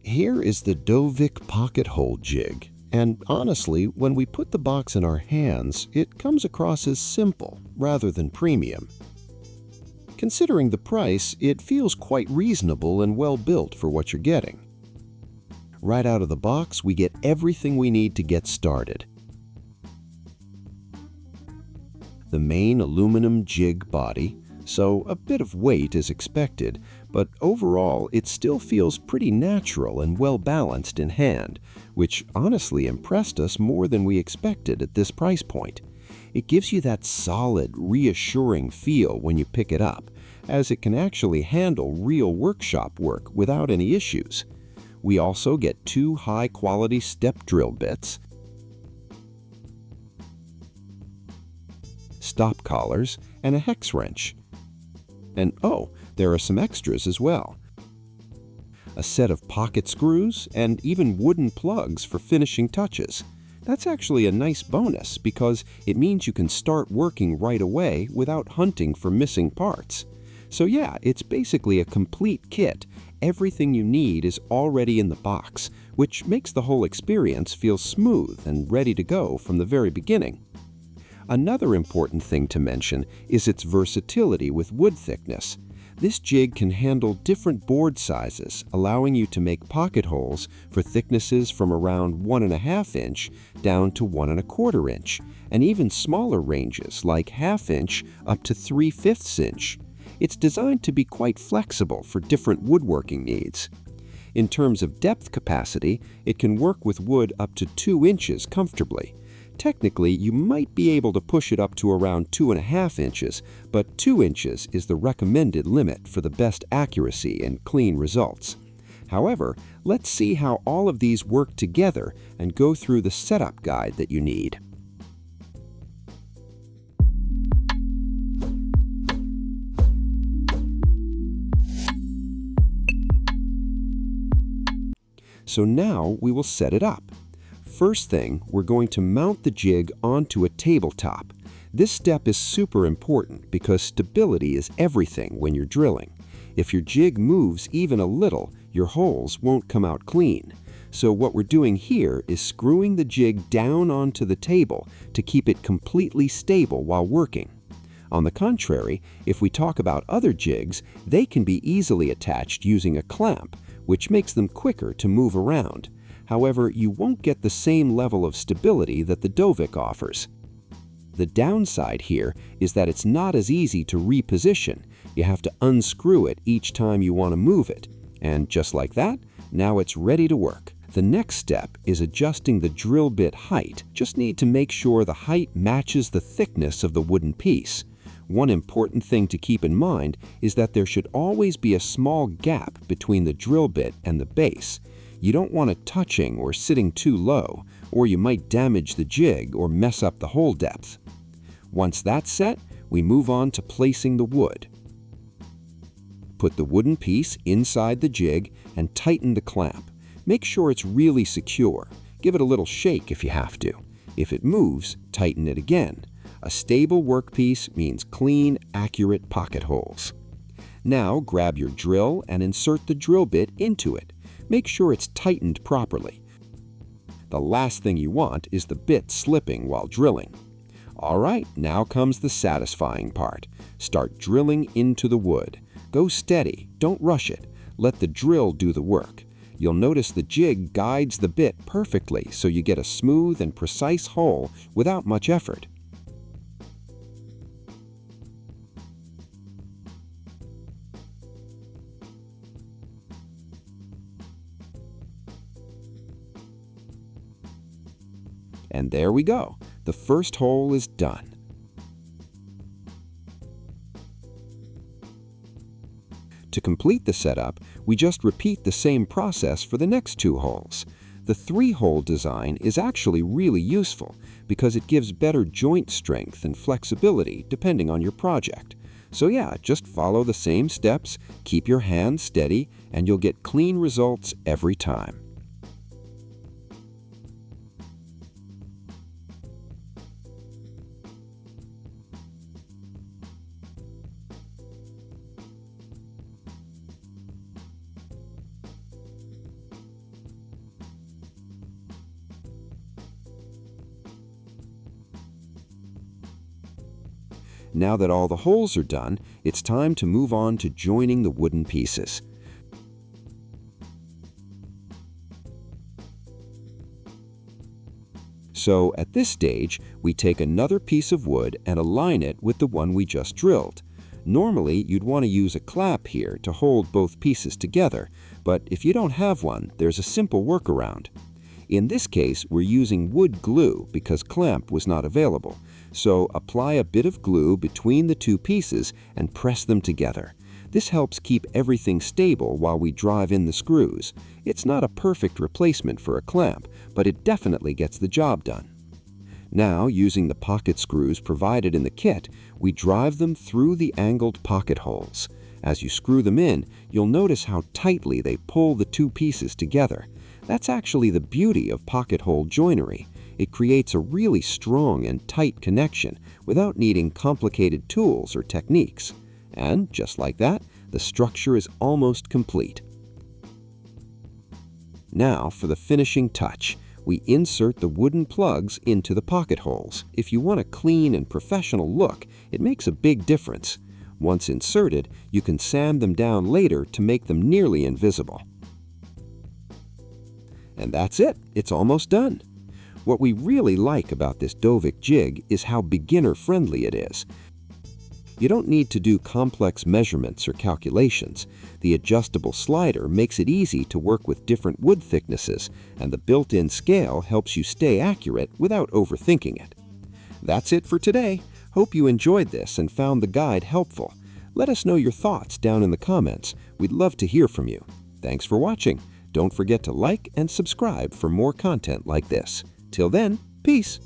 Here is the Dovick pocket hole jig, and honestly, when we put the box in our hands, it comes across as simple rather than premium. Considering the price, it feels quite reasonable and well built for what you're getting. Right out of the box, we get everything we need to get started. The main aluminum jig body, so a bit of weight is expected, but overall it still feels pretty natural and well balanced in hand, which honestly impressed us more than we expected at this price point. It gives you that solid, reassuring feel when you pick it up, as it can actually handle real workshop work without any issues. We also get 2 high-quality step drill bits, stop collars, and a hex wrench. And oh, there are some extras as well. A set of pocket screws and even wooden plugs for finishing touches. That's actually a nice bonus because it means you can start working right away without hunting for missing parts. So yeah, it's basically a complete kit. Everything you need is already in the box, which makes the whole experience feel smooth and ready to go from the very beginning. Another important thing to mention is its versatility with wood thickness. This jig can handle different board sizes, allowing you to make pocket holes for thicknesses from around 1.5 inch down to 1.25 inch, and even smaller ranges like 1/2 inch up to 3/5 inch. It's designed to be quite flexible for different woodworking needs. In terms of depth capacity, it can work with wood up to 2 inches comfortably. Technically, you might be able to push it up to around 2.5 inches, but 2 inches is the recommended limit for the best accuracy and clean results. However, let's see how all of these work together and go through the setup guide that you need. So now we will set it up. First thing, we're going to mount the jig onto a tabletop. This step is super important because stability is everything when you're drilling. If your jig moves even a little, your holes won't come out clean. So what we're doing here is screwing the jig down onto the table to keep it completely stable while working. On the contrary, if we talk about other jigs, they can be easily attached using a clamp, which makes them quicker to move around. However, you won't get the same level of stability that the Dovick offers. The downside here is that it's not as easy to reposition. You have to unscrew it each time you want to move it. And just like that, now it's ready to work. The next step is adjusting the drill bit height. Just need to make sure the height matches the thickness of the wooden piece. One important thing to keep in mind is that there should always be a small gap between the drill bit and the base. You don't want it touching or sitting too low, or you might damage the jig or mess up the hole depth. Once that's set, we move on to placing the wood. Put the wooden piece inside the jig and tighten the clamp. Make sure it's really secure. Give it a little shake if you have to. If it moves, tighten it again. A stable workpiece means clean, accurate pocket holes. Now grab your drill and insert the drill bit into it. Make sure it's tightened properly. The last thing you want is the bit slipping while drilling. All right, now comes the satisfying part. Start drilling into the wood. Go steady, don't rush it. Let the drill do the work. You'll notice the jig guides the bit perfectly, so you get a smooth and precise hole without much effort. And there we go. The first hole is done. To complete the setup, we just repeat the same process for the next 2 holes. The 3-hole design is actually really useful because it gives better joint strength and flexibility depending on your project. So yeah, just follow the same steps, keep your hands steady, and you'll get clean results every time. Now that all the holes are done, it's time to move on to joining the wooden pieces. So at this stage, we take another piece of wood and align it with the one we just drilled. Normally, you'd want to use a clamp here to hold both pieces together, but if you don't have one, there's a simple workaround. In this case, we're using wood glue because clamp was not available. So apply a bit of glue between the two pieces and press them together. This helps keep everything stable while we drive in the screws. It's not a perfect replacement for a clamp, but it definitely gets the job done. Now, using the pocket screws provided in the kit, we drive them through the angled pocket holes. As you screw them in, you'll notice how tightly they pull the two pieces together. That's actually the beauty of pocket hole joinery. It creates a really strong and tight connection without needing complicated tools or techniques. And just like that, the structure is almost complete. Now for the finishing touch. We insert the wooden plugs into the pocket holes. If you want a clean and professional look, it makes a big difference. Once inserted, you can sand them down later to make them nearly invisible. And that's it. It's almost done. What we really like about this Dovick jig is how beginner-friendly it is. You don't need to do complex measurements or calculations. The adjustable slider makes it easy to work with different wood thicknesses, and the built-in scale helps you stay accurate without overthinking it. That's it for today. Hope you enjoyed this and found the guide helpful. Let us know your thoughts down in the comments. We'd love to hear from you. Thanks for watching. Don't forget to like and subscribe for more content like this. Till then, peace!